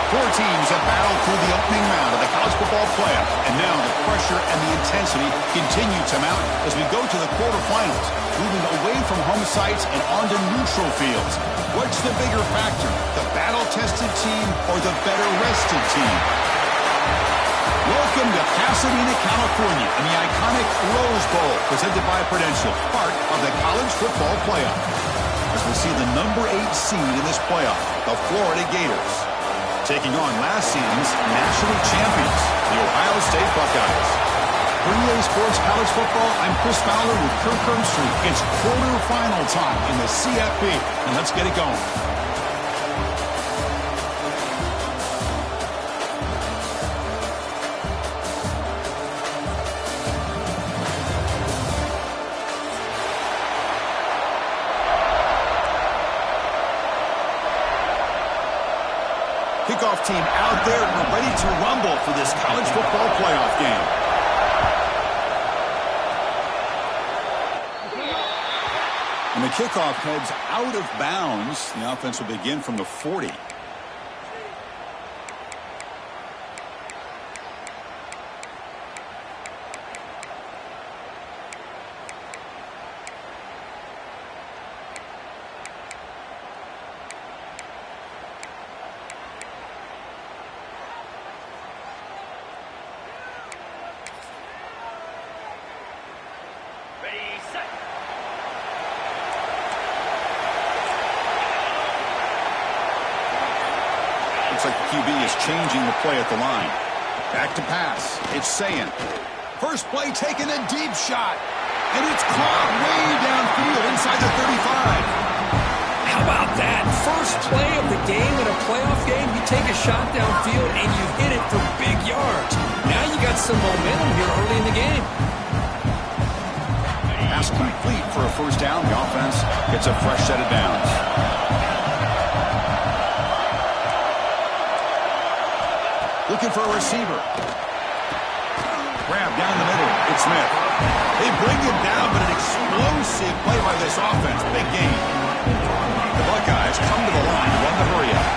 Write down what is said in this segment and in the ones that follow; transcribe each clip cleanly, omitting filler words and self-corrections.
Four teams have battled through the opening round of the college football playoff, and now the pressure and the intensity continue to mount as we go to the quarterfinals, moving away from home sites and onto neutral fields. What's the bigger factor, the battle-tested team or the better-rested team? Welcome to Pasadena, California, and the iconic Rose Bowl, presented by Prudential, part of the college football playoff. As we see the number 8 seed in this playoff, the Florida Gators, taking on last season's national champions, the Ohio State Buckeyes. For EA Sports College Football, I'm Chris Fowler with Kirk Herbstreit. It's quarterfinal time in the CFP, and let's get it going. Kickoff team out there. We're ready to rumble for this college football playoff game. And the kickoff heads out of bounds. The offense will begin from the 40. Looks like the QB is changing the play at the line. Back to pass. It's Sayin. First play taken, a deep shot. And it's caught way downfield inside the 35. How about that? First play of the game in a playoff game, you take a shot downfield and you hit it for big yards. Now you got some momentum here early in the game. Pass complete for a first down. The offense gets a fresh set of downs. Looking for a receiver. Grab down the middle. It's Smith. They bring him down, but an explosive play by this offense. Big game. The Buckeyes come to the line to run the hurry up.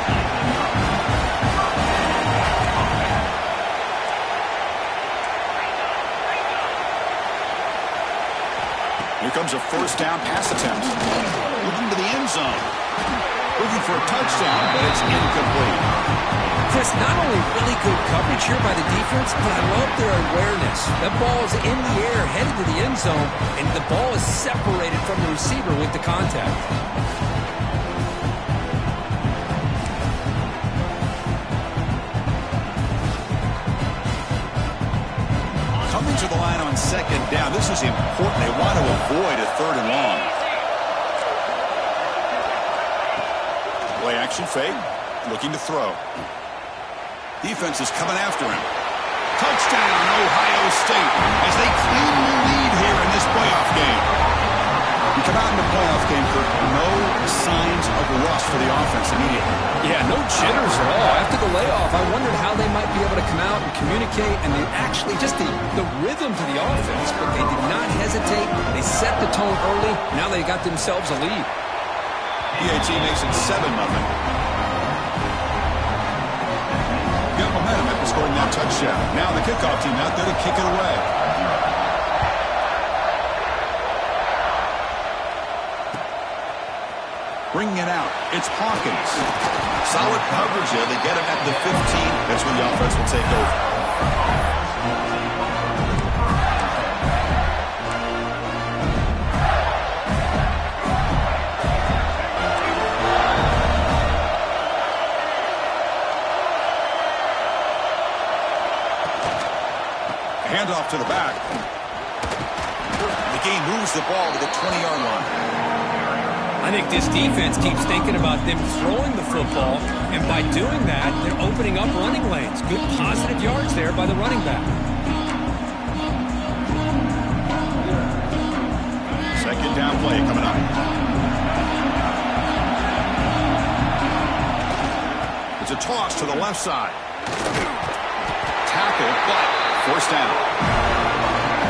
Here comes a first down pass attempt. Looking to the end zone. Looking for a touchdown, but it's incomplete. Chris, not only really good coverage here by the defense, but I love their awareness. That ball is in the air, headed to the end zone, and the ball is separated from the receiver with the contact. Coming to the line on second down. This is important. They want to avoid a third and long. Play action fake. Looking to throw. Defense is coming after him. Touchdown, Ohio State, as they claim the lead here in this playoff game. You come out in the playoff game for no signs of rust for the offense immediately. Yeah, no jitters at all. After the layoff, I wondered how they might be able to come out and communicate, and they actually just the rhythm to the offense, but they did not hesitate. They set the tone early. Now they got themselves a lead. EAT makes it 7-0. Got momentum after scoring that touchdown. Now the kickoff team out there to kick it away. Bringing it out, it's Hawkins. Solid coverage there. They get him at the 15. That's when the offense will take over. Handoff to the back. The game moves the ball to the 20-yard line. I think this defense keeps thinking about them throwing the football, and by doing that, they're opening up running lanes. Good positive yards there by the running back. Second down play coming up. It's a toss to the left side. Tackle, but forced down.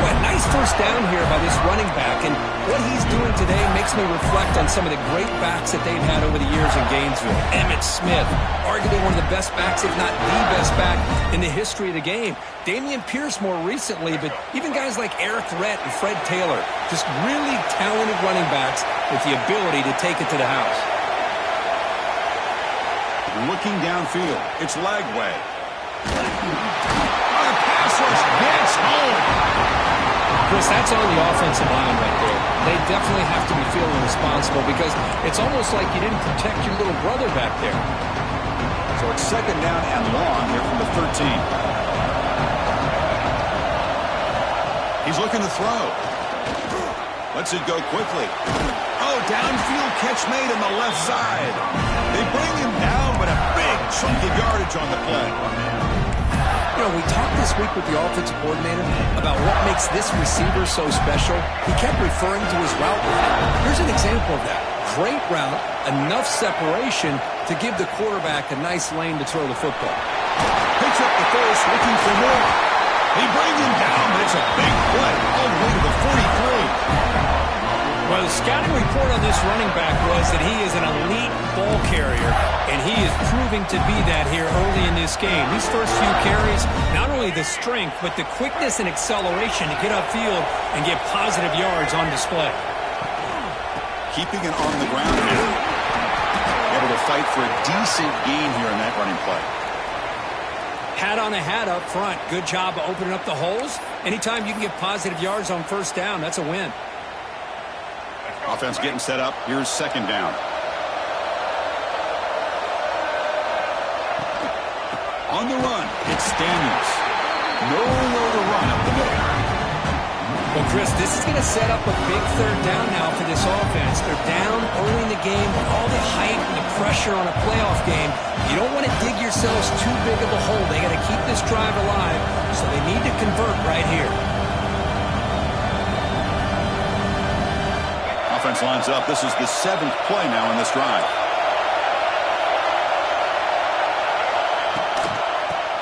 Well, nice first down here by this running back, and what he's doing today makes me reflect on some of the great backs that they've had over the years in Gainesville. Emmitt Smith, arguably one of the best backs, if not the best back in the history of the game. Dameon Pierce more recently, but even guys like Eric Rhett and Fred Taylor, just really talented running backs with the ability to take it to the house. Looking downfield, it's Lagway. The pass rush gets home. Chris, that's on the offensive line right there. They definitely have to be feeling responsible because it's almost like you didn't protect your little brother back there. So it's second down and long here from the 13. He's looking to throw. Lets it go quickly. Oh, downfield catch made on the left side. They bring him down, but a big chunk of yardage on the play. You know, we talked this week with the offensive coordinator about what makes this receiver so special. He kept referring to his route. Here's an example of that. Great route, enough separation to give the quarterback a nice lane to throw the football. Picks up the first, looking for more. They bring him down, but it's a big play all the way to the 43. Well, the scouting report on this running back was that he is an elite ball carrier, and he is proving to be that here early in this game. These first few carries, not only the strength, but the quickness and acceleration to get upfield and get positive yards on display. Keeping it on the ground here. Able to fight for a decent gain here in that running play. Hat on a hat up front. Good job of opening up the holes. Anytime you can get positive yards on first down, that's a win. Offense getting set up. Here's second down. On the run, it's Daniels. Nowhere to run up the middle. Well, Chris, this is going to set up a big third down now for this offense. They're down early in the game, but all the hype and the pressure on a playoff game, you don't want to dig yourselves too big of a hole. They got to keep this drive alive, so they need to convert right here. Offense lines up. This is the 7th play now in this drive.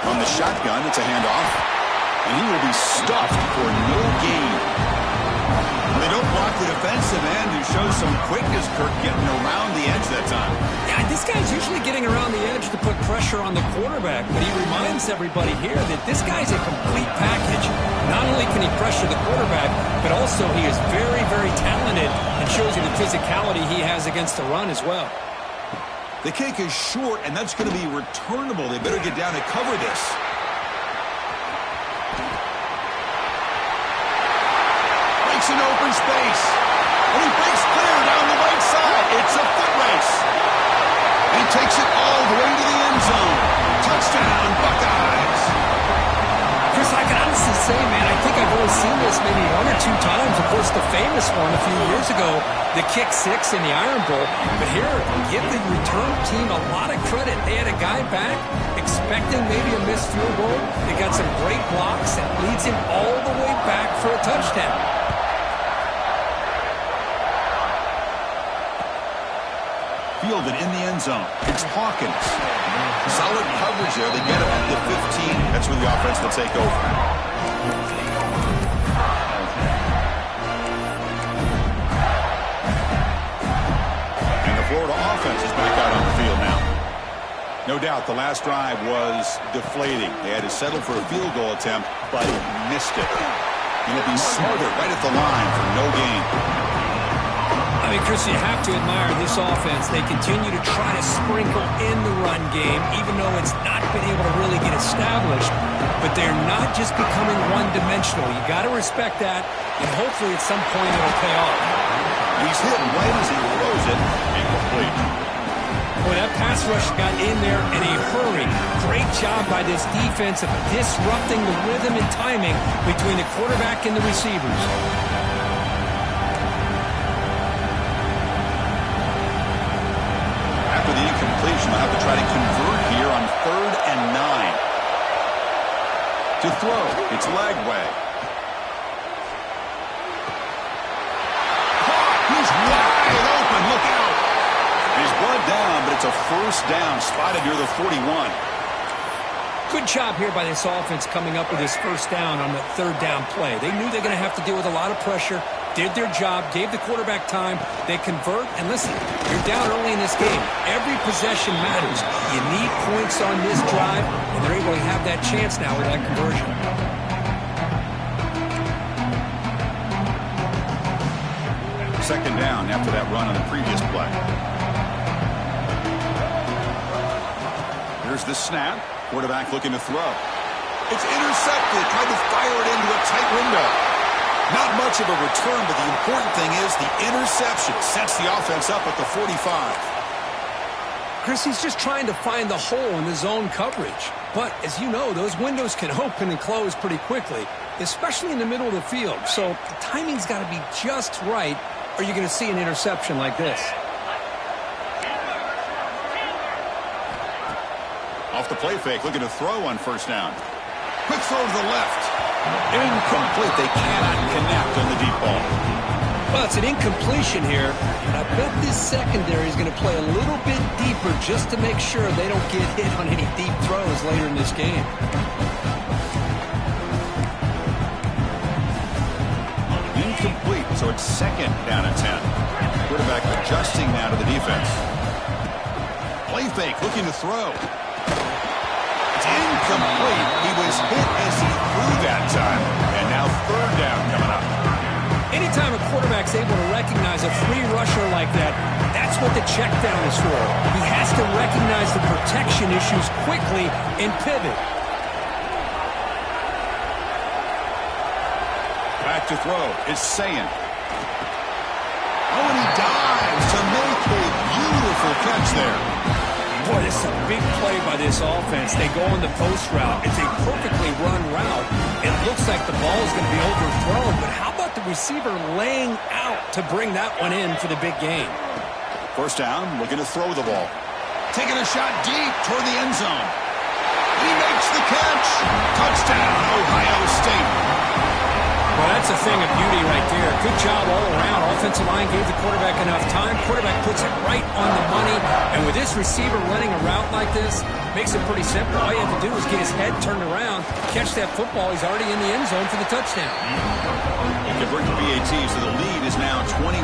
From the shotgun, it's a handoff. And he will be stuffed for no gain. They don't block the defensive end, who shows some quickness, Kirk, getting around the edge that time. Yeah, this guy's usually getting around the edge to put pressure on the quarterback, but he reminds everybody here that this guy's a complete package. Not only can he pressure the quarterback, but also he is very, very talented and shows you the physicality he has against the run as well. The kick is short, and that's going to be returnable. They better get down and cover this. Breaks an open space. And he breaks clear down the right side. It's a foot race. He takes it all the way to the end zone. Touchdown, Buckeyes. Chris, I can honestly say, man, I think I've only seen this maybe 1 or 2 times. Of course, the famous one a few years ago, the kick 6 in the Iron Bowl. But here, give the return team a lot of credit. They had a guy back expecting maybe a missed field goal. They got some great blocks and leads him all the way back for a touchdown. Fielded in the end zone. It's Hawkins. Solid coverage there. They get him at the 15. That's where the offense will take over. And the Florida offense is back out on the field now. No doubt the last drive was deflating. They had to settle for a field goal attempt, but missed it. And it'll be smothered right at the line for no gain. I mean, Chris, you have to admire this offense. They continue to try to sprinkle in the run game, even though it's not been able to really get established. But they're not just becoming one-dimensional. You got to respect that, and hopefully at some point it'll pay off. He's hit right as he throws it, incomplete. Well, Boy, that pass rush got in there in a hurry. Great job by this defense of disrupting the rhythm and timing between the quarterback and the receivers. After the incompletion, they'll have to try to convert here on 3rd and 9. To throw, it's Lagway. He's wide open. Look out. He's brought down, but it's a first down spotted near the 41. Good job here by this offense coming up with this first down on the 3rd down play. They knew they were going to have to deal with a lot of pressure, did their job, gave the quarterback time. They convert, and listen, you're down early in this game. Every possession matters. You need points on this drive, and they're able to have that chance now with that conversion. Second down after that run on the previous play. Here's the snap. Quarterback looking to throw. It's intercepted. Tried to fire it into a tight window. Not much of a return, but the important thing is the interception sets the offense up at the 45. Chris, he's just trying to find the hole in the zone coverage. But, as you know, those windows can open and close pretty quickly, especially in the middle of the field. So the timing's got to be just right, or you're going to see an interception like this. Off the play fake, looking to throw on first down. Quick throw to the left. Incomplete. They cannot connect on the deep ball. Well, it's an incompletion here, and I bet this secondary is going to play a little bit deeper just to make sure they don't get hit on any deep throws later in this game. Incomplete, so it's second down and 10. Quarterback adjusting now to the defense. Play fake, looking to throw. It's incomplete. He was hit as he threw that time. And now 3rd down coming up. Anytime a quarterback's able to recognize a free rusher like that, that's what the check down is for. He has to recognize the protection issues quickly and pivot. Back to throw. It's Sayin. Oh, and he dives to make a beautiful catch there. Boy, this is a big play by this offense. They go on the post route. It's a perfectly run route. It looks like the ball is going to be overthrown, but how about the receiver laying out to bring that one in for the big game? First down, looking to throw the ball. Taking a shot deep toward the end zone. He makes the catch. Touchdown, Ohio State. Well, that's a thing of beauty right there. Good job all around. Offensive line gave the quarterback enough time. Quarterback puts it right on the money. And with this receiver running a route like this, makes it pretty simple. All you have to do is get his head turned around, catch that football. He's already in the end zone for the touchdown. They convert the PAT, so the lead is now 21.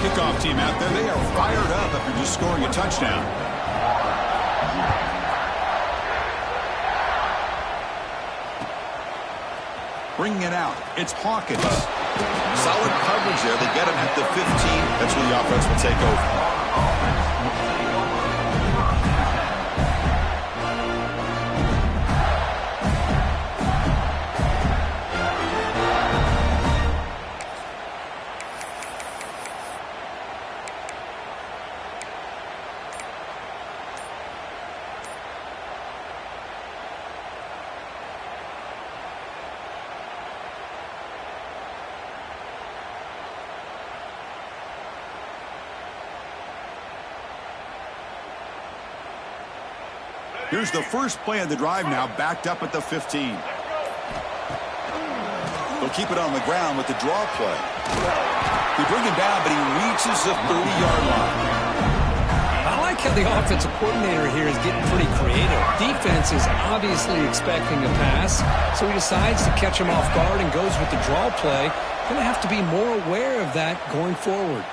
Kickoff team out there, they are fired up after just scoring a touchdown. Bringing it out, it's Hawkins. Solid coverage there. They get him at the 15. That's where the offense will take over. Here's the first play of the drive now, backed up at the 15. They'll keep it on the ground with the draw play. They bring him down, but he reaches the 30-yard line. I like how the offensive coordinator here is getting pretty creative. Defense is obviously expecting a pass, so he decides to catch him off guard and goes with the draw play. Going to have to be more aware of that going forward.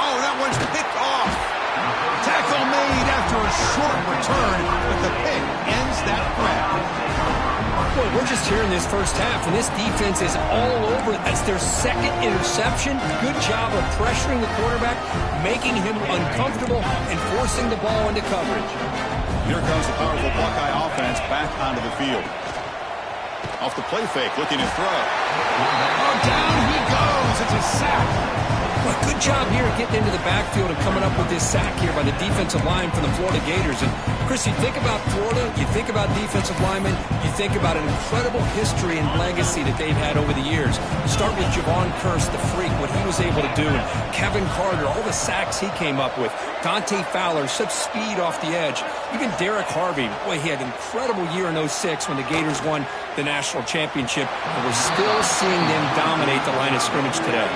Oh, that one's picked off. Tackle made after a short return, but the pick ends that threat. Boy, we're just here in this first half, and this defense is all over it. That's their second interception. Good job of pressuring the quarterback, making him uncomfortable, and forcing the ball into coverage. Here comes the powerful Buckeye offense back onto the field. Off the play fake, looking to throw. Oh, down he goes. It's a sack. Well, good job here getting into the backfield and coming up with this sack here by the defensive line for the Florida Gators. And, Chris, you think about Florida, you think about defensive linemen, you think about an incredible history and legacy that they've had over the years. You start with Javon Kearse, the freak, what he was able to do, and Kevin Carter, all the sacks he came up with. Dante Fowler, such speed off the edge. Even Derek Harvey, boy, he had an incredible year in 06 when the Gators won the national championship. And we're still seeing them dominate the line of scrimmage today.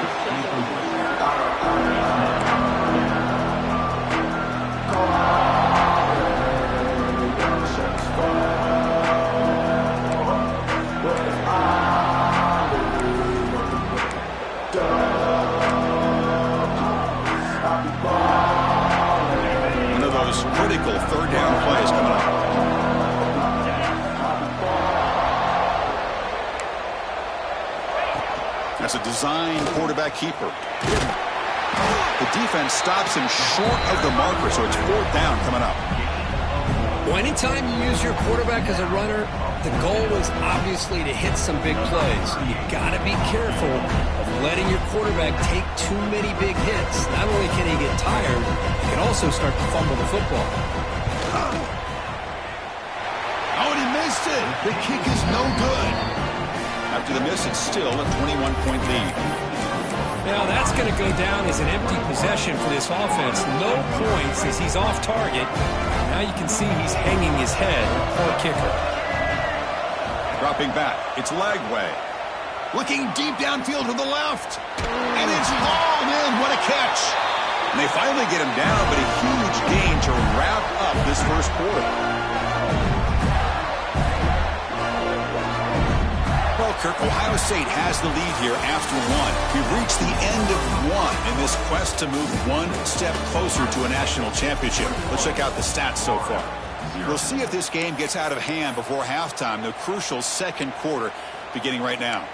One of those critical third down plays coming up. That's a design quarterback keeper. The defense stops him short of the marker, so it's fourth down coming up. Well, anytime you use your quarterback as a runner, the goal is obviously to hit some big plays. You got to be careful of letting your quarterback take too many big hits. Not only can he get tired, he can also start to fumble the football. Oh, and he missed it. The kick is no good. After the miss, it's still a 21-point lead. Now that's going to go down as an empty possession for this offense. No points as he's off target. Now you can see he's hanging his head. Poor kicker. Dropping back. It's Lagway. Looking deep downfield to the left. And it's hauled in. What a catch. And they finally get him down, but a huge gain to wrap up this first quarter. Well, Kirk, Ohio State has the lead here after one. We've reached the end of one in this quest to move one step closer to a national championship. Let's check out the stats so far. We'll see if this game gets out of hand before halftime, the crucial second quarter beginning right now.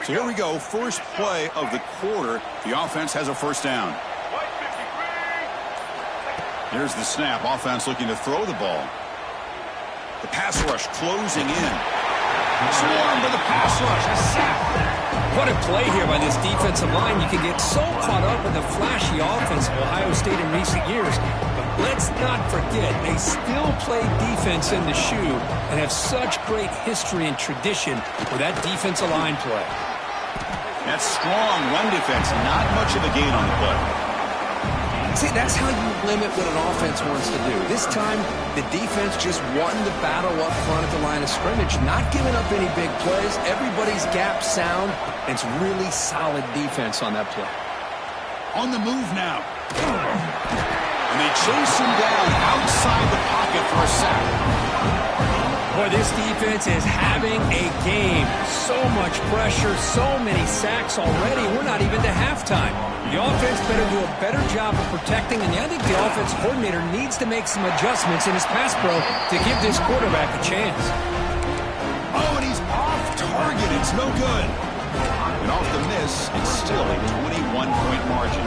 So here we go, first play of the quarter. The offense has a first down. Here's the snap. Offense looking to throw the ball. The pass rush closing in. Swarm for the pass rush. A sack. What a play here by this defensive line. You can get so caught up in the flashy offense of Ohio State in recent years. But let's not forget, they still play defense in the shoe and have such great history and tradition with that defensive line play. That strong run defense. Not much of a gain on the play. See, that's how you limit what an offense wants to do. This time, the defense just won the battle up front at the line of scrimmage, not giving up any big plays. Everybody's gap sound. It's really solid defense on that play. On the move now. And they chase him down outside the pocket for a sack. Boy, this defense is having a game. So much pressure, so many sacks already. We're not even to halftime. The offense better do a better job of protecting, and I think the offense coordinator needs to make some adjustments in his pass pro to give this quarterback a chance. Oh, and he's off target. It's no good. And off the miss, it's still a 21-point margin.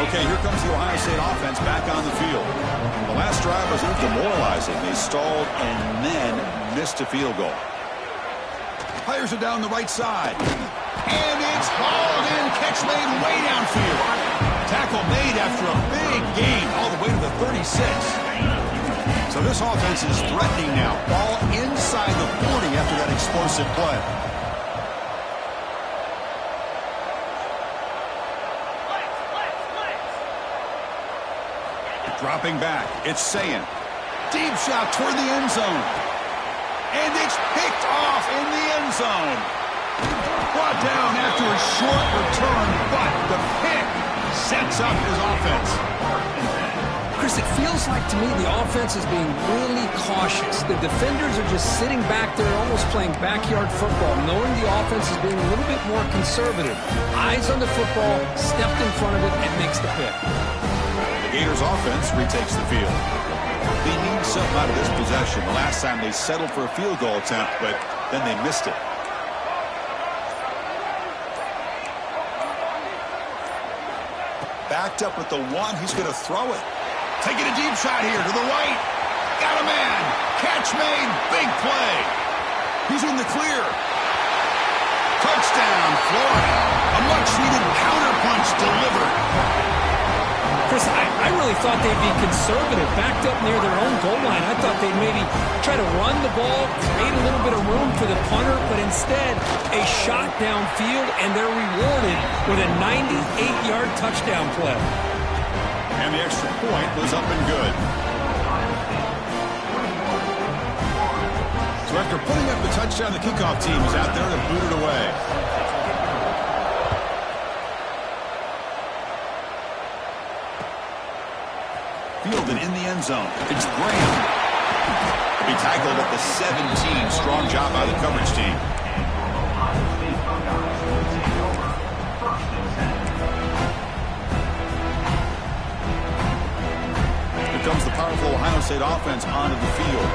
Okay, here comes the Ohio State offense back on the field. The last drive was a little demoralizing. They stalled and then missed a field goal. Fires it down the right side. And it's hauled in. Catch made way downfield. Tackle made after a big gain all the way to the 36. So this offense is threatening now. Ball inside the 40 after that explosive play. Dropping back. It's Sayin. Deep shot toward the end zone. And it's picked off in the end zone. Brought down after a short return, but the pick sets up his offense. Chris, it feels like to me the offense is being really cautious. The defenders are just sitting back there almost playing backyard football, knowing the offense is being a little bit more conservative. Eyes on the football, stepped in front of it, and makes the pick. The Gators offense retakes the field. They need something out of this possession. The last time they settled for a field goal attempt, but then they missed it. Backed up at the one, he's going to throw it. Taking a deep shot here to the right. got a man. Catch made. Big play. He's in the clear. Touchdown, Florida. A much-needed counterpunch delivered. Chris, I really thought they'd be conservative, backed up near their own goal line. I thought they'd maybe try to run the ball, create a little bit of room for the punter, but instead a shot downfield, and they're rewarded with a 98-yard touchdown play. And the extra point was up and good. So after putting up the touchdown, the kickoff team is out there to boot it away. Fielded in the end zone. It's Graham. He'll be tackled at the 17. Strong job by the coverage team. Here comes the powerful Ohio State offense onto the field.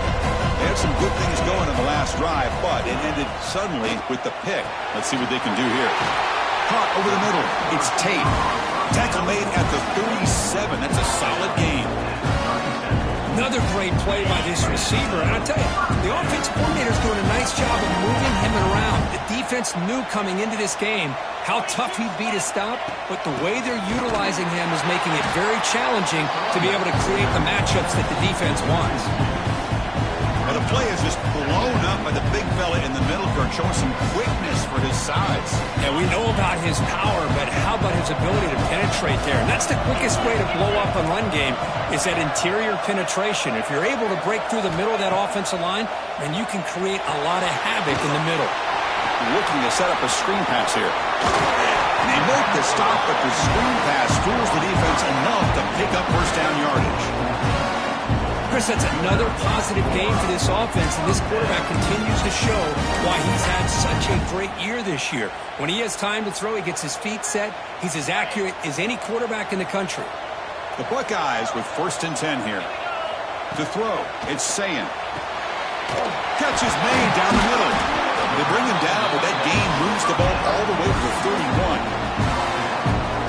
They had some good things going in the last drive, but it ended suddenly with the pick. Let's see what they can do here. Caught over the middle. It's Tate. Tackle made at the 37. That's a solid game. Another great play by this receiver. And I tell you, the offensive coordinator's doing a nice job of moving him around. The defense knew coming into this game how tough he'd be to stop, but the way they're utilizing him is making it very challenging to be able to create the matchups that the defense wants. And the play is just blown up by the big fella in the middle, showing some quickness for his size. And we know about his power, but how about his ability to penetrate there? And that's the quickest way to blow up a run game, is that interior penetration. If you're able to break through the middle of that offensive line, then you can create a lot of havoc in the middle. Looking to set up a screen pass here. And they make the stop, but the screen pass fools the defense enough to pick up first down yardage. Chris, that's another positive game for this offense, and this quarterback continues to show why he's had such a great year this year. When he has time to throw, he gets his feet set. He's as accurate as any quarterback in the country. The Buckeyes with 1st and 10 here. To throw, it's Sayin. Catch is made down the middle. They bring him down, but that gain moves the ball all the way to the 31.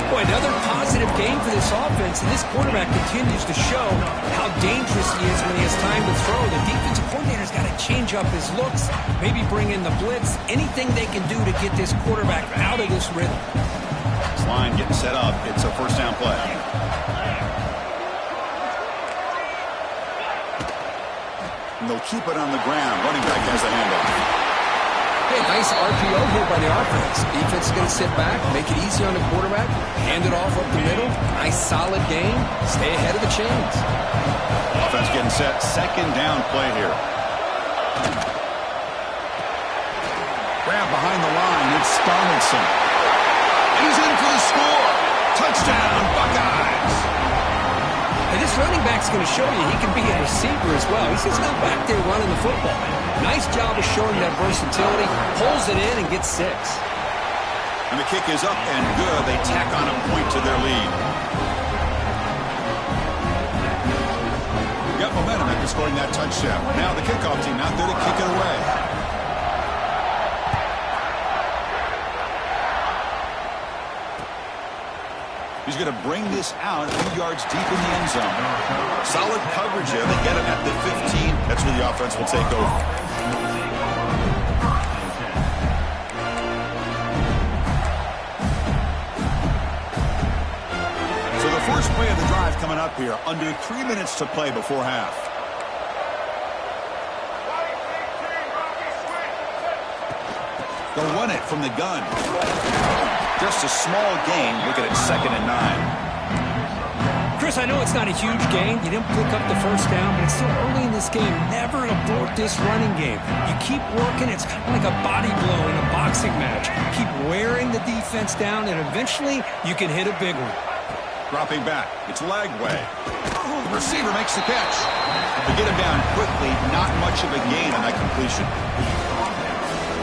Boy, another positive game for this offense, and this quarterback continues to show how dangerous he is when he has time to throw. The defensive coordinator's got to change up his looks, maybe bring in the blitz, anything they can do to get this quarterback out of this rhythm. This line getting set up. It's a first down play. And they'll keep it on the ground. Running back has the handoff. Hey, nice RPO here by the offense. Defense is going to sit back, make it easy on the quarterback, hand it off up the middle. Nice solid game. Stay ahead of the chains. Offense getting set. Second down play here. Grab behind the line. It's Donaldson. And he's in for the score. Touchdown, Buckeyes. And this running back's going to show you he can be a receiver as well. He's just not back there running the football. Nice job of showing that versatility. Pulls it in and gets 6. And the kick is up and good. They tack on a point to their lead. Got momentum after scoring that touchdown. Now the kickoff team out there to kick it away. He's going to bring this out a few yards deep in the end zone. Solid coverage there. They get him at the 15. That's where the offense will take over. So the first play of the drive coming up here. Under 3 minutes to play before half. They'll run it from the gun. Just a small gain. Look at it, 2nd and 9. Chris, I know it's not a huge gain. You didn't pick up the first down, but it's still early in this game. Never abort this running game. You keep working. It's kind of like a body blow in a boxing match. Keep wearing the defense down, and eventually you can hit a big one. Dropping back. It's Lagway. The receiver makes the catch. To get him down quickly, not much of a gain on that completion.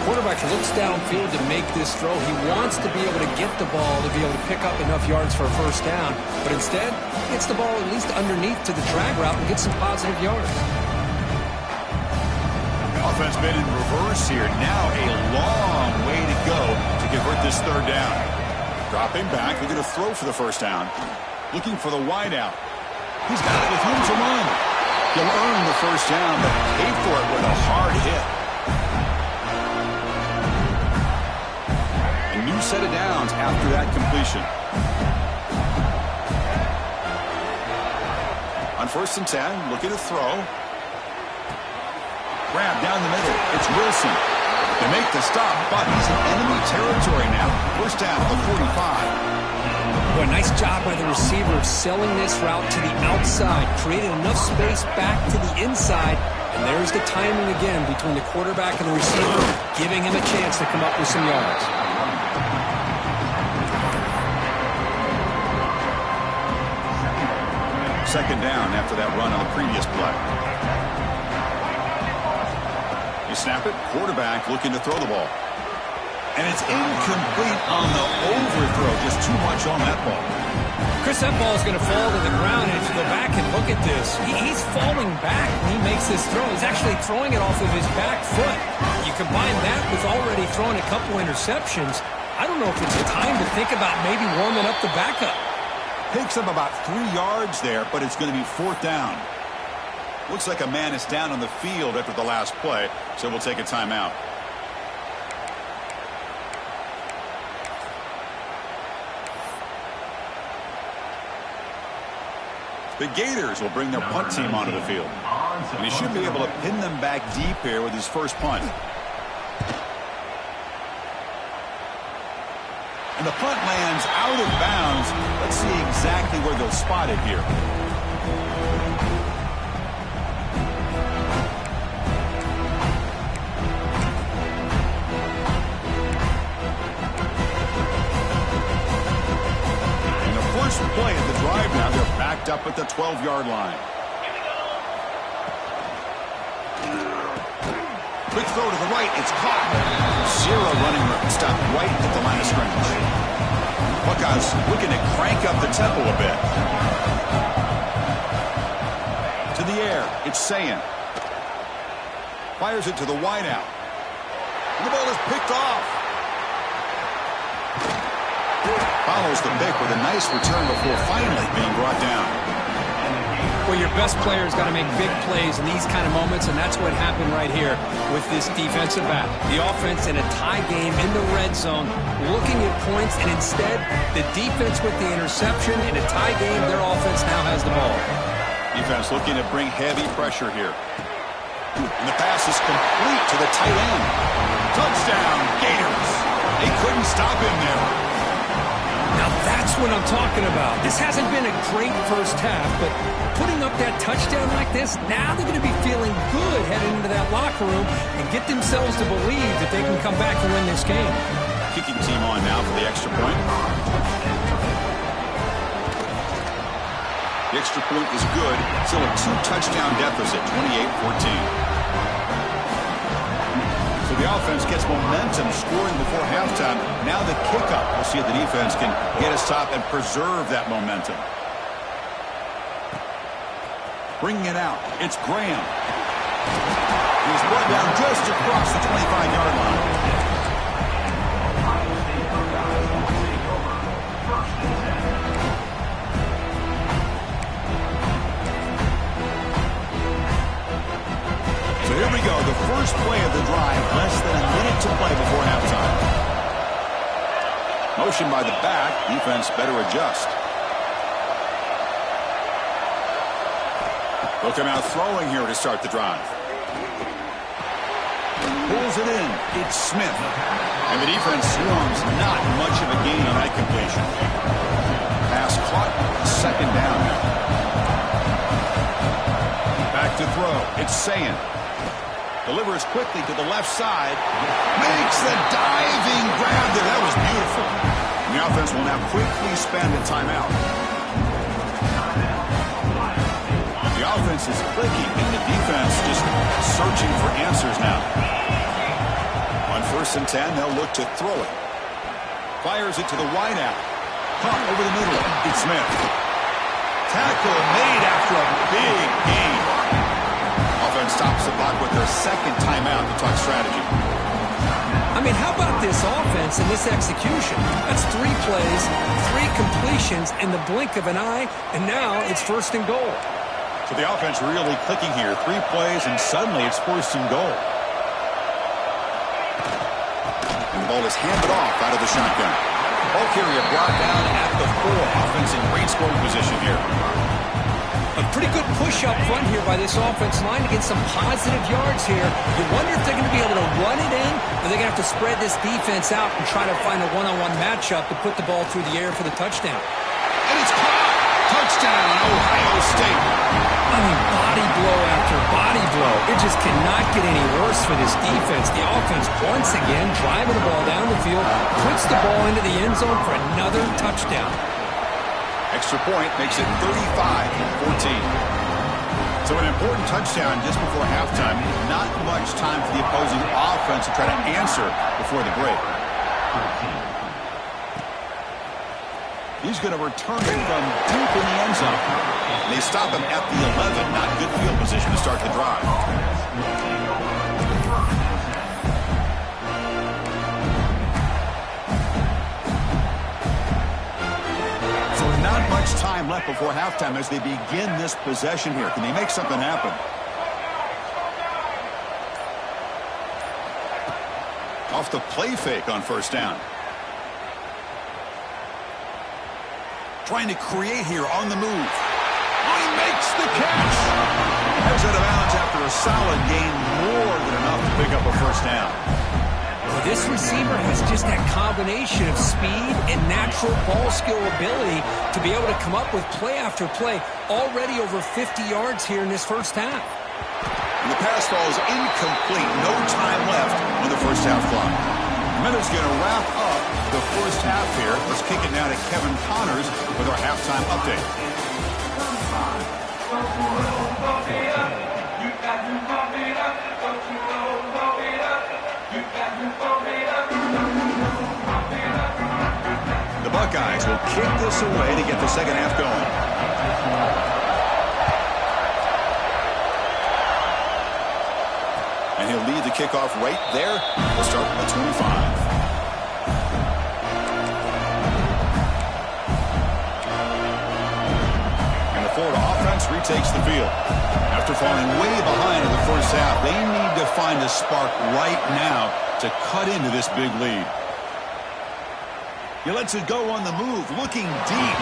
Quarterback looks downfield to make this throw. He wants to be able to get the ball to be able to pick up enough yards for a first down, but instead gets the ball at least underneath to the drag route and gets some positive yards. Offense been in reverse here. Now a long way to go to convert this 3rd down. Dropping back, looking to throw for the first down. Looking for the wide out. He's got it with room to run. You'll earn the first down, but pay for it with a hard hit. A new set of downs after that completion. On 1st and 10, looking to throw. Grab down the middle. It's Wilson. They make the stop, but he's in enemy territory now. First down at the 45. Boy, nice job by the receiver selling this route to the outside, created enough space back to the inside, and there's the timing again between the quarterback and the receiver, giving him a chance to come up with some yards. Second down after that run on the previous play. You snap it, quarterback looking to throw the ball. And it's incomplete on the overthrow. Just too much on that ball. Chris, that ball is going to fall to the ground, and if you go back and look at this, he's falling back when he makes this throw. He's actually throwing it off of his back foot. You combine that with already throwing a couple interceptions, I don't know if it's time to think about maybe warming up the backup. Picks up about 3 yards there, but it's going to be 4th down. Looks like a man is down on the field after the last play, so we'll take a timeout. The Gators will bring their punt team onto the field. And he should be able to pin them back deep here with his first punt. And the punt lands out of bounds. Let's see exactly where they'll spot it here. First play of the drive now. They're backed up at the 12-yard line. Quick throw to the right. It's caught. Zero running room. Stopped right at the line of scrimmage. Buckeyes looking to crank up the tempo a bit. To the air. It's Sayin. Fires it to the wideout. And the ball is picked off. Follows the pick with a nice return before finally being brought down. Well, your best player's got to make big plays in these kind of moments, and that's what happened right here with this defensive back. The offense in a tie game in the red zone, looking at points, and instead, the defense with the interception. In a tie game, their offense now has the ball. Defense looking to bring heavy pressure here. And the pass is complete to the tight end. Touchdown, Gators. They couldn't stop him there. Now that's what I'm talking about. This hasn't been a great first half, but putting up that touchdown like this, now they're going to be feeling good heading into that locker room and get themselves to believe that they can come back and win this game. Kicking team on now for the extra point. The extra point is good. Still a 2-touchdown deficit, 28-14. So the offense gets momentum scoring before halftime. Now the kickoff. We'll see if the defense can get a stop and preserve that momentum. Bringing it out. It's Graham. He's brought down just across the 25-yard line. So here we go, the first play of the drive, less than a minute to play before halftime. Motion by the back, defense better adjust. They'll come out throwing here to start the drive. Pulls it in, it's Smith. And the defense swarms, not much of a gain on that completion. Pass caught, second down now. Back to throw, it's Sayin. Delivers quickly to the left side. Makes the diving grab there. That was beautiful. And the offense will now quickly spend a timeout. The offense is clicking, and the defense just searching for answers now. On 1st and 10, they'll look to throw it. Fires it to the wideout. Caught over the middle. It's Smith. Tackle made after a big gain. Offense stops the clock with their second timeout to talk strategy. I mean, how about this offense and this execution? That's 3 plays, 3 completions in the blink of an eye, and now it's 1st and goal. So the offense really clicking here. 3 plays, and suddenly it's 1st and goal. And the ball is handed off out of the shotgun. Ball carrier brought down at the 4. Offense in great scoring position here. A pretty good push up front here by this offense line to get some positive yards here. You wonder if they're going to be able to run it in, or they're going to have to spread this defense out and try to find a one-on-one matchup to put the ball through the air for the touchdown. And it's caught! Touchdown, Ohio State! I mean, body blow after body blow. It just cannot get any worse for this defense. The offense, once again, driving the ball down the field, puts the ball into the end zone for another touchdown. Extra point makes it 35-14. So an important touchdown just before halftime. Not much time for the opposing offense to try to answer before the break. He's going to return it from deep in the end zone. And they stop him at the 11. Not good field position to start the drive. Not much time left before halftime as they begin this possession here. Can they make something happen? Off the play fake on 1st down. Trying to create here on the move. Oh, he makes the catch. Heads out of bounds after a solid gain, more than enough to pick up a 1st down. Well, this receiver has just that combination of speed and natural ball skill ability to be able to come up with play after play. Already over 50 yards here in this 1st half. And the pass falls incomplete. No time left on the 1st half clock. Minute's going to wrap up the 1st half here. Let's kick it now to Kevin Connors with our halftime update. The Buckeyes will kick this away to get the 2nd half going. And he'll lead the kickoff right there. We'll start at the 25. And the Florida offense retakes the field. After falling way behind in the 1st half, they need to find a spark right now to cut into this big lead. He lets it go on the move, looking deep.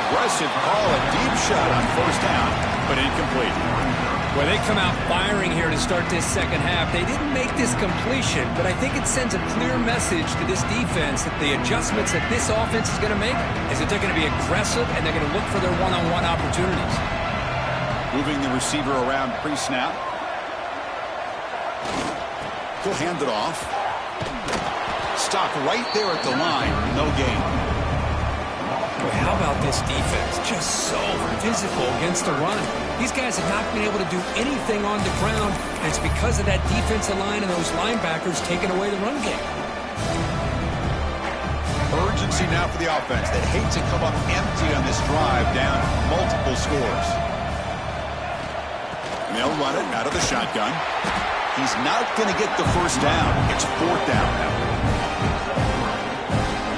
Aggressive call, a deep shot on 1st down, but incomplete. Well, they come out firing here to start this 2nd half. They didn't make this completion, but I think it sends a clear message to this defense that the adjustments that this offense is going to make is that they're going to be aggressive and they're going to look for their one-on-one opportunities. Moving the receiver around pre-snap. He'll hand it off. Stopped right there at the line. No gain. Well, how about this defense? Just so physical against the run. These guys have not been able to do anything on the ground, and it's because of that defensive line and those linebackers taking away the run game. Urgency now for the offense. They hate to come up empty on this drive, down multiple scores. And they'll run it out of the shotgun. He's not going to get the 1st down. It's 4th down now.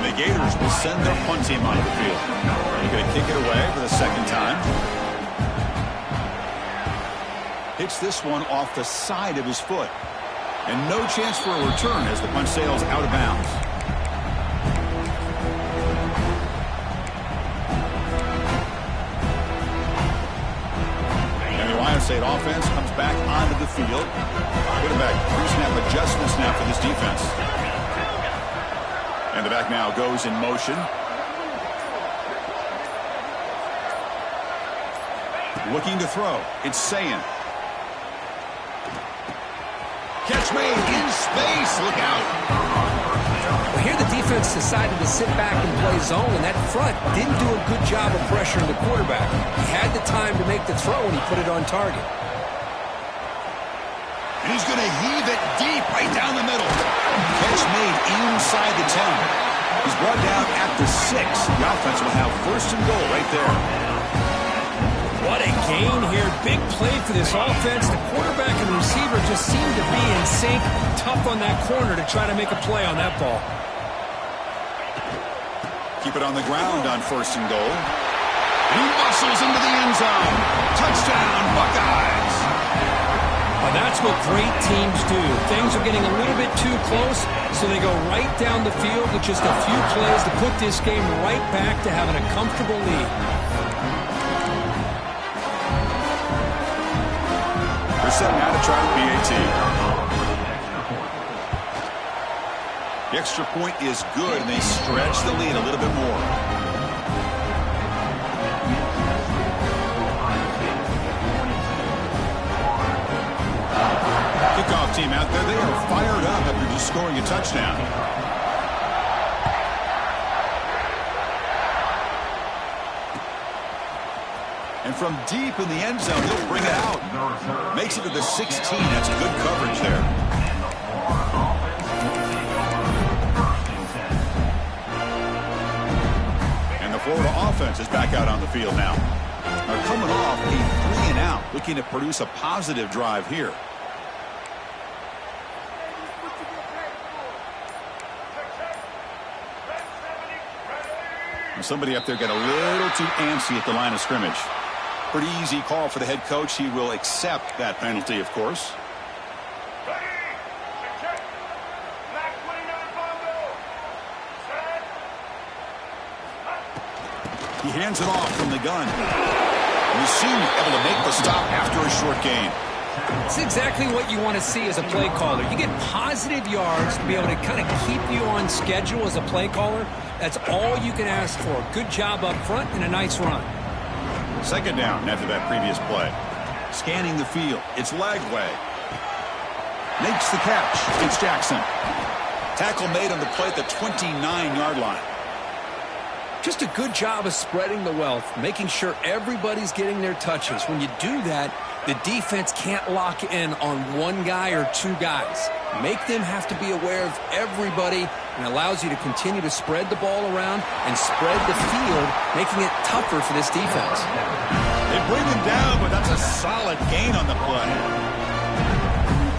The Gators will send their punt team onto the field. They're going to kick it away for the 2nd time. Hits this one off the side of his foot. And no chance for a return as the punt sails out of bounds. And the Ohio State offense comes back onto the field. Quarterback pre-snap adjustments now for this defense. And the back now goes in motion. Looking to throw. It's Sayin. Catch made in space. Look out. Well, here the defense decided to sit back and play zone, and that front didn't do a good job of pressuring the quarterback. He had the time to make the throw, and he put it on target. And he's going to heave it deep right down the middle. Catch made inside the 10. He's brought down at the 6. The offense will have 1st and goal right there. What a gain here. Big play for this offense. The quarterback and the receiver just seem to be in sync. Tough on that corner to try to make a play on that ball. Keep it on the ground on 1st and goal. And he muscles into the end zone. Touchdown, Buckeyes. Well, that's what great teams do. Things are getting a little bit too close, so they go right down the field with just a few plays to put this game right back to having a comfortable lead. They're setting out to try the PAT. The extra point is good, and they stretch the lead a little bit more. Kickoff team out there, they are fired up after just scoring a touchdown. And from deep in the end zone, they'll bring it out. Makes it to the 16. That's good coverage there. And the Florida offense is back out on the field now. They're coming off a 3-and-out, looking to produce a positive drive here. And somebody up there got a little too antsy at the line of scrimmage. Pretty easy call for the head coach. He will accept that penalty, of course. He hands it off from the gun. And you see him able to make the stop after a short gain. It's exactly what you want to see as a play caller. You get positive yards to be able to kind of keep you on schedule as a play caller. That's all you can ask for. Good job up front and a nice run. Second down after that previous play. Scanning the field. It's Lagway. Makes the catch. It's Jackson. Tackle made on the play at the 29-yard line. Just a good job of spreading the wealth, making sure everybody's getting their touches. When you do that, the defense can't lock in on one guy or two guys. Make them have to be aware of everybody, and allows you to continue to spread the ball around and spread the field, making it tougher for this defense. They bring him down, but that's a solid gain on the play.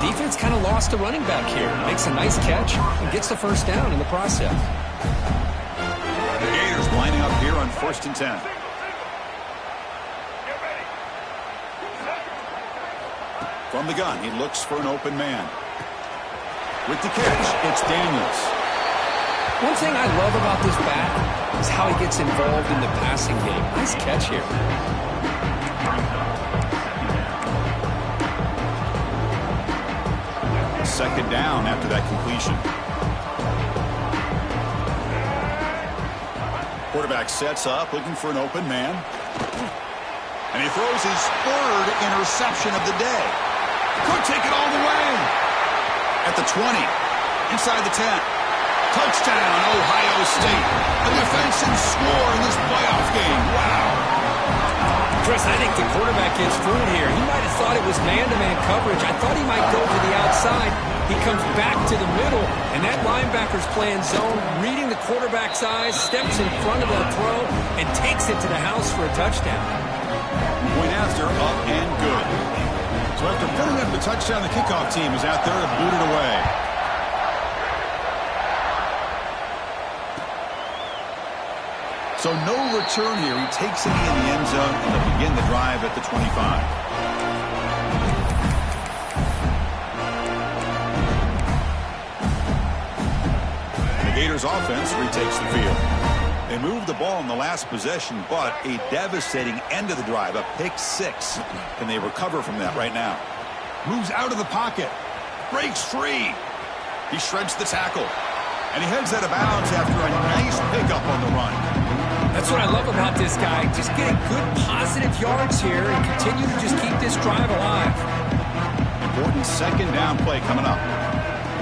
Defense kind of lost a running back here. Makes a nice catch and gets the first down in the process. The Gators lining up here on 1st and 10. From the gun, he looks for an open man. With the catch, it's Daniels. One thing I love about this back is how he gets involved in the passing game. Nice catch here. Second down after that completion. Quarterback sets up, looking for an open man. And he throws his third interception of the day. Could take it all the way. At the 20. Inside the 10. Touchdown, Ohio State. A defensive score in this playoff game. Wow. Chris, I think the quarterback gets fooled here. He might have thought it was man-to-man coverage. I thought he might go to the outside. He comes back to the middle, and that linebacker's playing zone, reading the quarterback's eyes, steps in front of the throw, and takes it to the house for a touchdown. Point after, up and good. So after putting up the touchdown, the kickoff team is out there to boot it away. So no return here. He takes it in the end zone, and they'll begin the drive at the 25. Gators offense retakes the field. They move the ball in the last possession, but a devastating end of the drive, a pick six. Can they recover from that right now? Moves out of the pocket, breaks free. He shreds the tackle, and he heads out of bounds after a nice pickup on the run. That's what I love about this guy. Just getting good positive yards here and continue to just keep this drive alive. Important second down play coming up.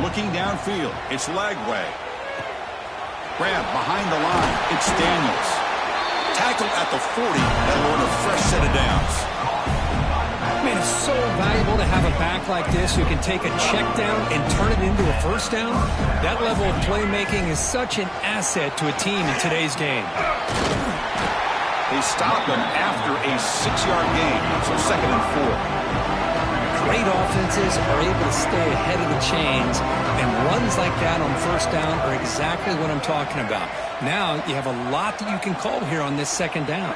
Looking downfield, it's Lagway. Grab behind the line. It's Daniels. Tackle at the 40. That'll earn a fresh set of downs. Man, it's so valuable to have a back like this who can take a check down and turn it into a first down. That level of playmaking is such an asset to a team in today's game. They stop him after a 6-yard gain. So 2nd and 4. Great offenses are able to stay ahead of the chains, and runs like that on first down are exactly what I'm talking about. Now you have a lot that you can call here on this second down.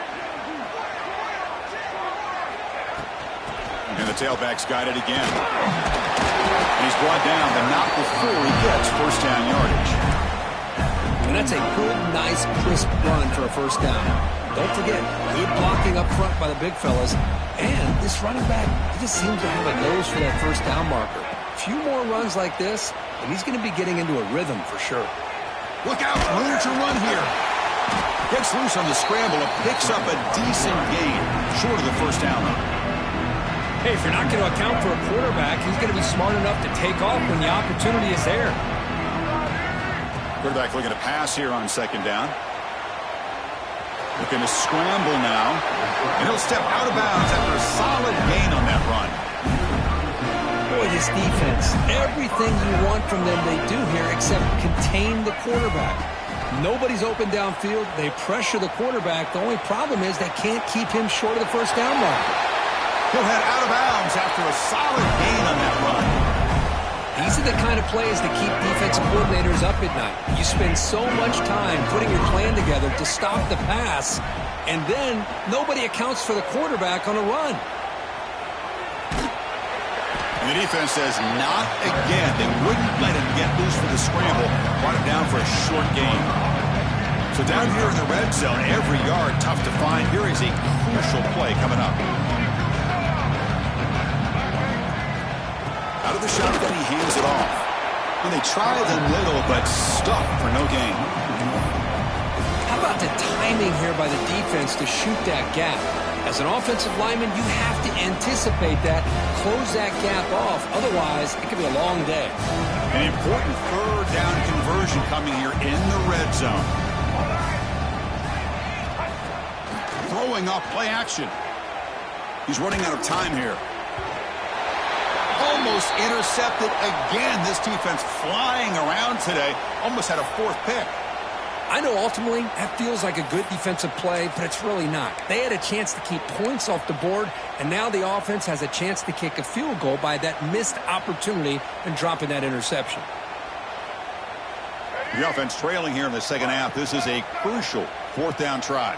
And the tailback's got it again. And he's brought down, but not before he gets first down yardage. And that's a good, nice, crisp run for a first down. Don't forget, good blocking up front by the big fellas. And this running back, he just seems to have a nose for that first down marker. A few more runs like this, and he's going to be getting into a rhythm for sure. Look out, room to run here. Gets loose on the scramble and picks up a decent gain, short of the first down line. Hey, if you're not going to account for a quarterback, he's going to be smart enough to take off when the opportunity is there. Quarterback looking to pass here on second down. Looking to scramble now. And he'll step out of bounds after a solid gain on that run. Boy, this defense, everything you want from them they do here except contain the quarterback. Nobody's open downfield. They pressure the quarterback. The only problem is they can't keep him short of the first down marker. He'll head out of bounds after a solid gain on that run. These are the kind of plays that keep defensive coordinators up at night. You spend so much time putting your plan together to stop the pass, and then nobody accounts for the quarterback on a run. And the defense says, not again. They wouldn't let him get loose for the scramble. Brought him down for a short gain. So down here in the red zone, every yard tough to find. Here is a crucial play coming up. Out of the shotgun, he hands it off. And they try the middle, but stuck for no gain. How about the timing here by the defense to shoot that gap? As an offensive lineman, you have to anticipate that, close that gap off. Otherwise, it could be a long day. An important third down conversion coming here in the red zone. Throwing off play action. He's running out of time here. Almost intercepted again. This defense flying around today. Almost had a fourth pick. I know ultimately that feels like a good defensive play, but it's really not. They had a chance to keep points off the board, and now the offense has a chance to kick a field goal by that missed opportunity and dropping that interception. The offense trailing here in the second half. This is a crucial fourth down try.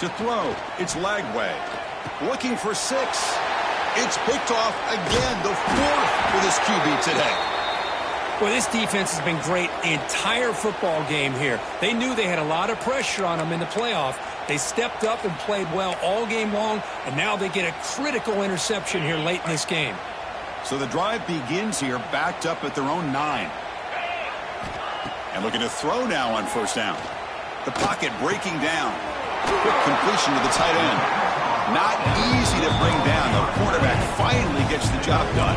To throw, it's Lagway. Looking for 6. It's picked off again, the 4th for this QB today. Well, this defense has been great the entire football game here. They knew they had a lot of pressure on them in the playoff. They stepped up and played well all game long, and now they get a critical interception here late in this game. So the drive begins here, backed up at their own 9. And looking to throw now on first down. The pocket breaking down. Quick completion to the tight end. Not easy to bring down. The quarterback finally gets the job done.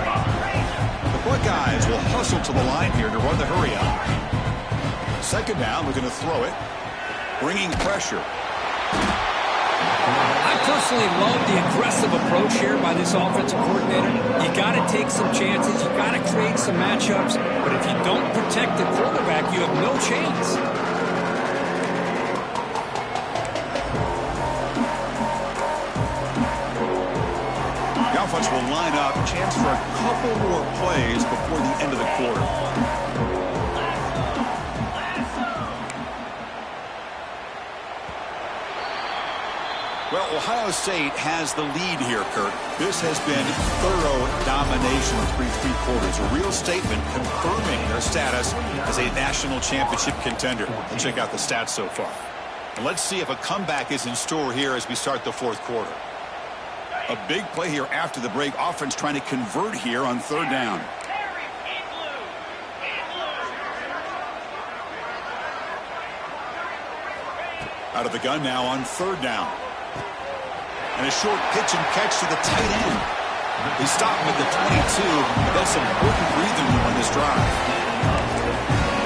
The Buckeyes will hustle to the line here to run the hurry up. Second down, looking to throw it. Bringing pressure. I personally love the aggressive approach here by this offensive coordinator. You got to take some chances. You got to create some matchups. But if you don't protect the quarterback, you have no chance. The offense will line up. Chance for a couple more plays before the end of the quarter. Well, Ohio State has the lead here, Kurt. This has been thorough domination through 3 quarters. A real statement confirming their status as a national championship contender. We'll check out the stats so far. And let's see if a comeback is in store here as we start the 4th quarter. A big play here after the break. Offense trying to convert here on third down. Out of the gun now on third down. And a short pitch and catch to the tight end. They stop him at the 22. That's some important breathing room on this drive.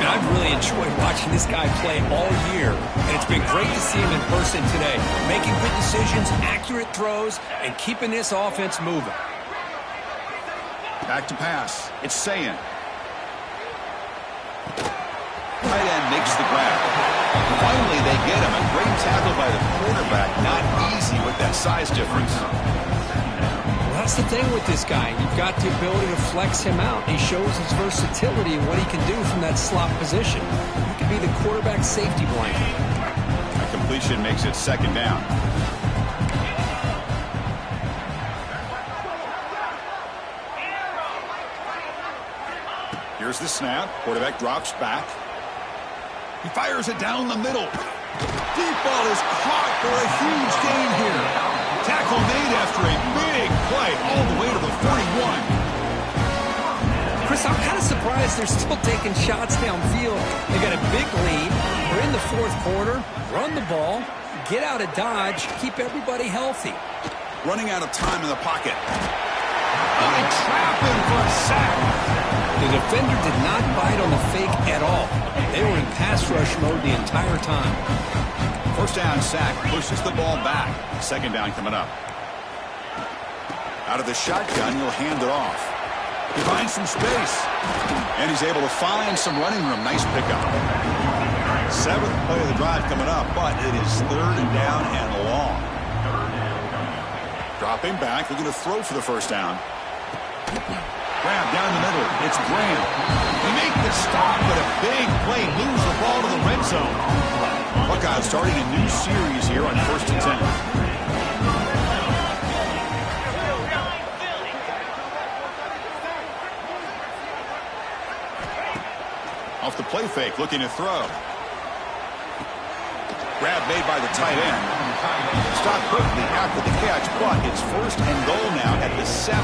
And I've really enjoyed watching this guy play all year. And it's been great to see him in person today. Making good decisions, accurate throws, and keeping this offense moving. Back to pass. It's Sayin. Tight end makes the grab. Finally, they get him. A great tackle by the quarterback. Not easy with that size difference. Well, that's the thing with this guy. You've got the ability to flex him out. He shows his versatility and what he can do from that slot position. He could be the quarterback safety blanket. A completion makes it second down. Here's the snap. Quarterback drops back. He fires it down the middle. Deep ball is caught for a huge gain here. Tackle made after a big play all the way to the 41. Chris, I'm kind of surprised they're still taking shots downfield. They got a big lead. We're in the fourth quarter. Run the ball. Get out of Dodge. Keep everybody healthy. Running out of time in the pocket. They trap him for a sack. The defender did not bite on the fake at all. They were in pass rush mode the entire time. First down sack pushes the ball back. Second down coming up. Out of the shotgun, he'll hand it off. He finds some space. And he's able to find some running room. Nice pickup. Seventh play of the drive coming up, but it is third and down and long. Dropping back, looking to throw for the first down. Grab down the middle. It's Graham. They make the stop, but a big play moves the ball to the red zone. Buckeyes starting a new series here on 1st and 10. Off the play fake, looking to throw. Grab made by the tight end. Stop quickly after the catch, but it's first and goal now at the 7.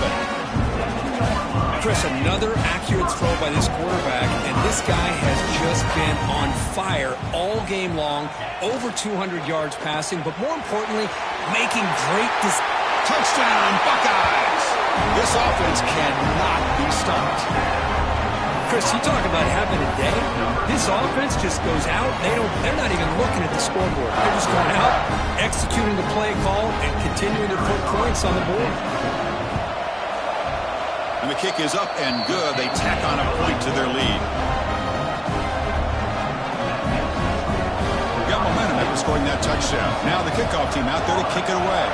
Chris, another accurate throw by this quarterback, and this guy has just been on fire all game long. Over 200 yards passing, but more importantly, making great touchdown, Buckeyes! This offense cannot be stopped. Chris, you talk about having a day. This offense just goes out. They're not even looking at the scoreboard. They're just going out, executing the play call, and continuing to put points on the board. And the kick is up and good. They tack on a point to their lead. Got momentum after scoring that touchdown. Now the kickoff team out there to kick it away.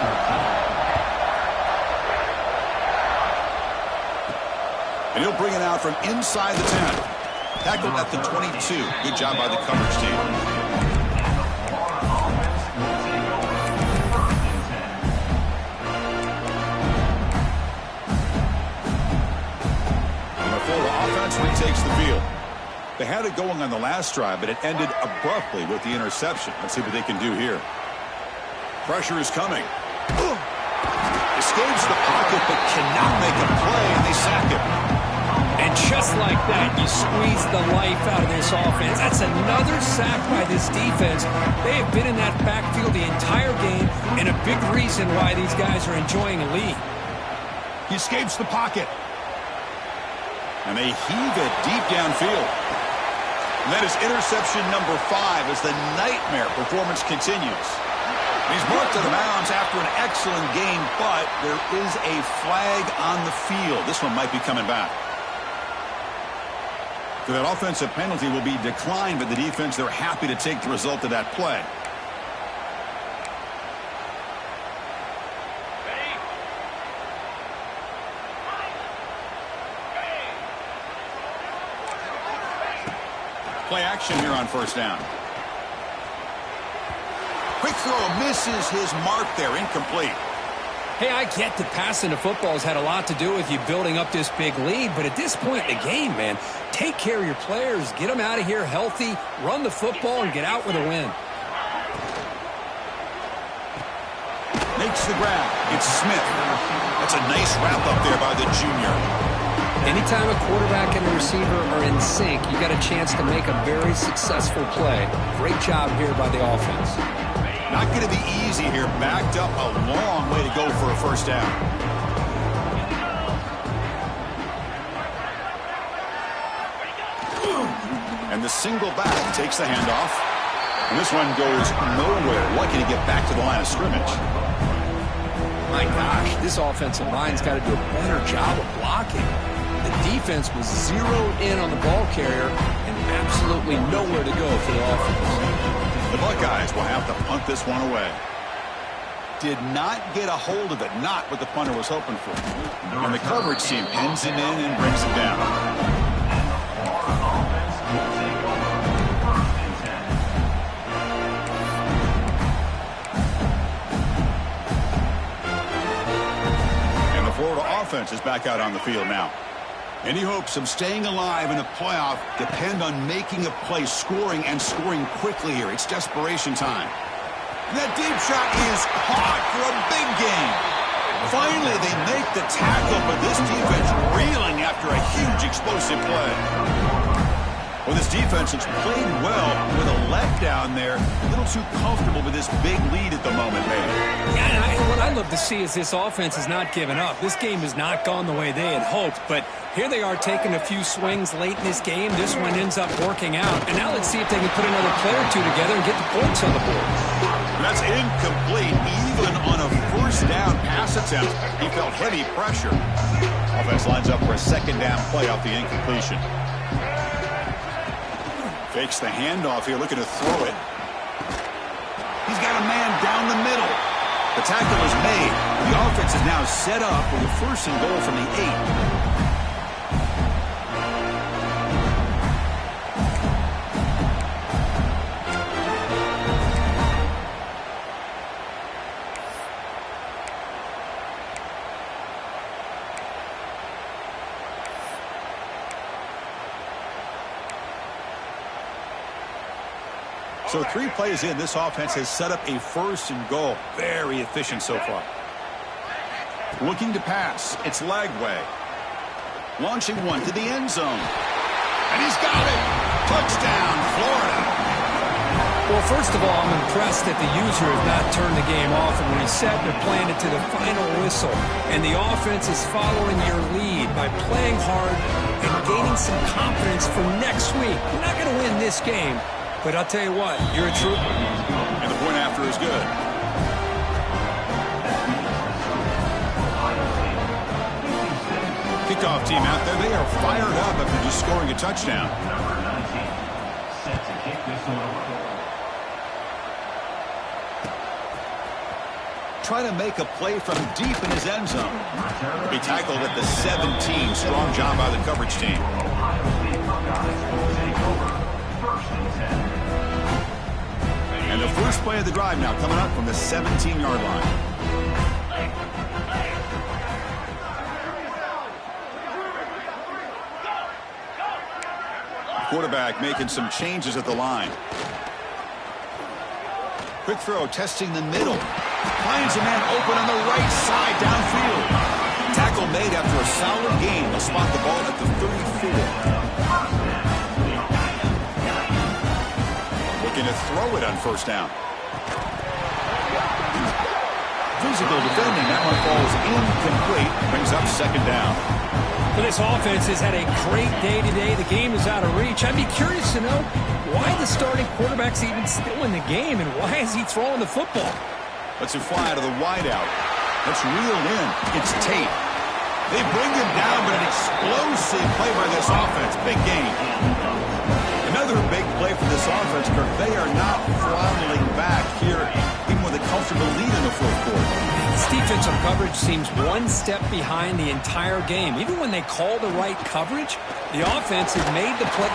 And he'll bring it out from inside the 10. Tackled at the 22. Good job by the coverage team. And the Florida offense retakes the field. They had it going on the last drive, but it ended abruptly with the interception. Let's see what they can do here. Pressure is coming. Escapes the pocket, but cannot make a play, and they sack him. And just like that, you squeeze the life out of this offense. That's another sack by this defense. They have been in that backfield the entire game, and a big reason why these guys are enjoying a lead. He escapes the pocket. And they heave it deep downfield. And that is interception number 5 as the nightmare performance continues. He's marked to the mounds after an excellent game, but there is a flag on the field. This one might be coming back. So that offensive penalty will be declined by the defense. They're happy to take the result of that play. Play action here on first down. Quick throw misses his mark there. Incomplete. Hey, I get that passing the football has had a lot to do with you building up this big lead, but at this point in the game, man, take care of your players, get them out of here healthy, run the football, and get out with a win. Makes the grab. It's Smith. That's a nice wrap up there by the junior. Anytime a quarterback and a receiver are in sync, you got a chance to make a very successful play. Great job here by the offense. Not going to be easy here. Backed up a long way to go for a first down. And the single back takes the handoff. And this one goes nowhere. Lucky to get back to the line of scrimmage. My gosh, this offensive line's got to do a better job of blocking. The defense was zeroed in on the ball carrier and absolutely nowhere to go for the offense. The Buckeyes will have to punt this one away. Did not get a hold of it. Not what the punter was hoping for. And the coverage team pins him in and brings him down. And the Florida offense is back out on the field now. Any hopes of staying alive in a playoff depend on making a play, scoring, and scoring quickly here. It's desperation time. And that deep shot is caught for a big gain. Finally, they make the tackle, but this defense reeling after a huge explosive play. Well, this defense has played well with a letdown there. A little too comfortable with this big lead at the moment, maybe. Yeah, and what I love to see is this offense has not given up. This game has not gone the way they had hoped, but here they are taking a few swings late in this game. This one ends up working out. And now let's see if they can put another play or two together and get the points on the board. That's incomplete. Even on a first down pass attempt, he felt heavy pressure. Offense lines up for a second down play off the incompletion. Fakes the handoff here, looking to throw it. He's got a man down the middle. The tackle is made. The offense is now set up with a 1st and goal from the 8. So 3 plays in, this offense has set up a 1st and goal. Very efficient so far. Looking to pass. It's Lagway. Launching one to the end zone. And he's got it. Touchdown, Florida. Well, first of all, I'm impressed that the user has not turned the game off and reset. They're playing it to the final whistle. And the offense is following your lead by playing hard and gaining some confidence for next week. We're not going to win this game. But I'll tell you what, you're a trooper. And the point after is good. Kickoff team out there. They are fired up after just scoring a touchdown. Number 19, set to kick this one over. Trying to make a play from deep in his end zone. He tackled at the 17. Strong job by the coverage team. Ohio State Buckeyes will take over 1st and 10. And the first play of the drive now coming up from the 17-yard line. Quarterback making some changes at the line. Quick throw, testing the middle. Finds a man open on the right side downfield. Tackle made after a solid gain. They'll spot the ball at the 34. Looking to throw it on 1st down. Physical defending. That one falls incomplete. Brings up 2nd down. Well, this offense has had a great day today. The game is out of reach. I'd be curious to know why the starting quarterback's even still in the game and why is he throwing the football? Let's it fly out of the wideout. It's reeled in. It's Tate. They bring him down, but an explosive play by this offense. Big game. Another big play for this offense, Kirk. They are not floundering back here, even with a comfortable lead in the 4th quarter. This defensive coverage seems one step behind the entire game. Even when they call the right coverage, the offense has made the play.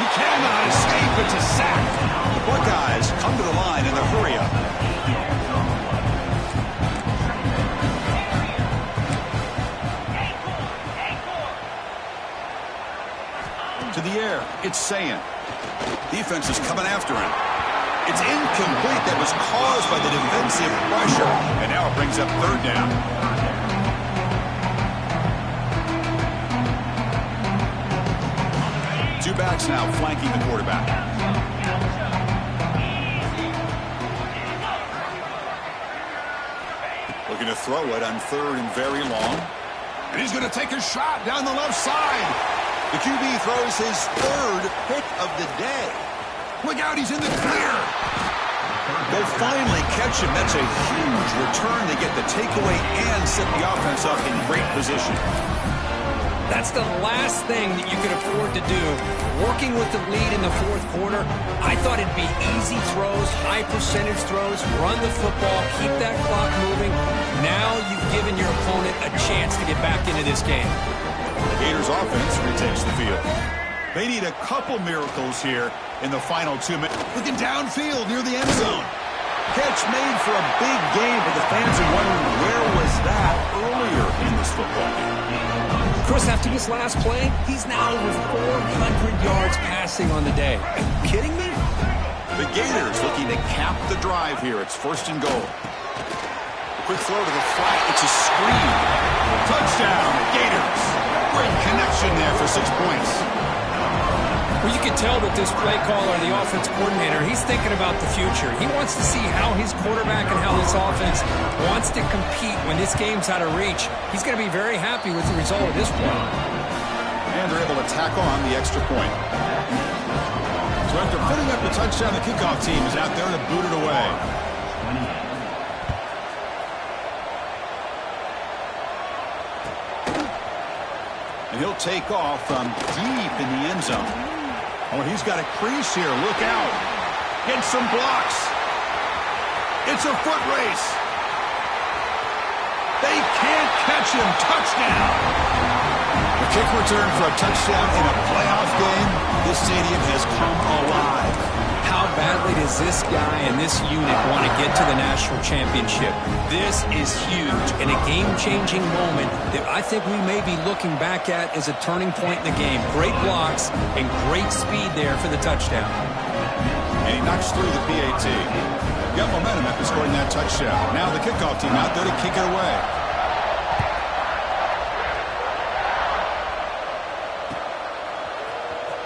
He cannot escape. It's a sack. The Buckeyes come to the line in the hurry-up. To the air, it's Sayin. Defense is coming after him. It's incomplete. That was caused by the defensive pressure. And now it brings up 3rd down. Two backs now flanking the quarterback. Looking to throw it on 3rd and very long. And he's going to take a shot down the left side. The QB throws his 3rd pick of the day. Look out, he's in the clear. They'll finally catch him. That's a huge return. They get the takeaway and set the offense up in great position. That's the last thing that you could afford to do. Working with the lead in the 4th quarter, I thought it'd be easy throws, high percentage throws, run the football, keep that clock moving. Now you've given your opponent a chance to get back into this game. The Gators offense retakes the field. They need a couple miracles here in the final 2 minutes. Looking downfield near the end zone. Catch made for a big game, but the fans are wondering where was that earlier in this football game. Chris, after this last play, he's now over 400 yards passing on the day. Are you kidding me? The Gators looking to cap the drive here. It's 1st and goal. A quick throw to the flat. It's a screen. Touchdown, Gators. Great connection there for 6 points. Well, you can tell that this play caller, the offense coordinator, he's thinking about the future. He wants to see how his quarterback and how this offense wants to compete when this game's out of reach. He's going to be very happy with the result of this play. And they're able to tack on the extra point. So after putting up the touchdown, the kickoff team is out there to boot it away. And he'll take off from deep in the end zone. Oh, he's got a crease here. Look out. Gets some blocks. It's a foot race. They can't catch him. Touchdown. The kick return for a touchdown in a playoff game. This stadium has come alive. How badly does this guy and this unit want to get to the national championship? This is huge and a game-changing moment that I think we may be looking back at as a turning point in the game. Great blocks and great speed there for the touchdown. And he knocks through the PAT. Got momentum after scoring that touchdown. Now the kickoff team out there to kick it away.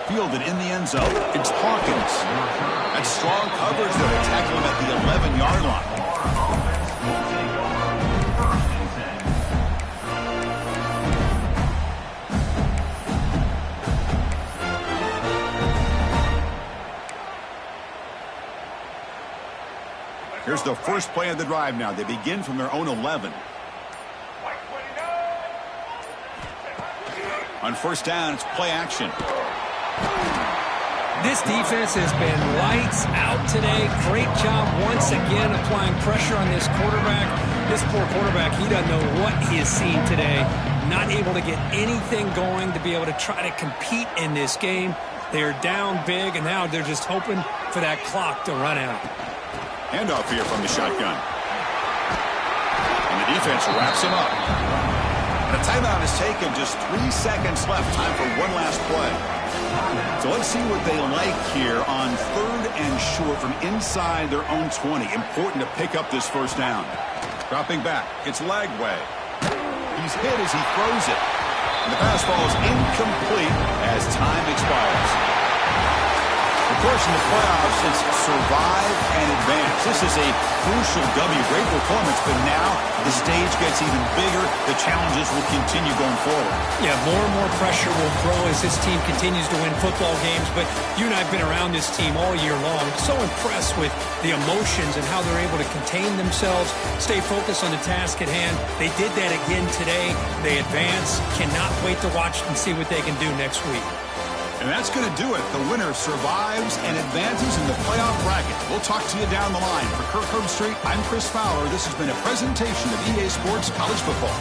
Fielded in the end zone. It's Hawkins. That's strong coverage there. They tackle him at the 11-yard line. Here's the first play of the drive now. They begin from their own 11. On 1st down, it's play action. This defense has been lights out today. Great job once again applying pressure on this quarterback. This poor quarterback, he doesn't know what he has seen today. Not able to get anything going to be able to try to compete in this game. They're down big, and now they're just hoping for that clock to run out. Handoff here from the shotgun. And the defense wraps him up. And a timeout is taken. Just 3 seconds left. Time for one last play. So let's see what they like here on 3rd and short from inside their own 20. Important to pick up this 1st down. Dropping back. It's Lagway. He's hit as he throws it. And the pass falls incomplete as time expires. Of course, in the playoffs, it's survive and advance. This is a crucial W. Great performance, but now the stage gets even bigger. The challenges will continue going forward. Yeah, more and more pressure will grow as this team continues to win football games. But you and I have been around this team all year long. So impressed with the emotions and how they're able to contain themselves, stay focused on the task at hand. They did that again today. They advance. Cannot wait to watch and see what they can do next week. And that's going to do it. The winner survives and advances in the playoff bracket. We'll talk to you down the line. For Kirk Herbstreit, I'm Chris Fowler. This has been a presentation of EA Sports College Football.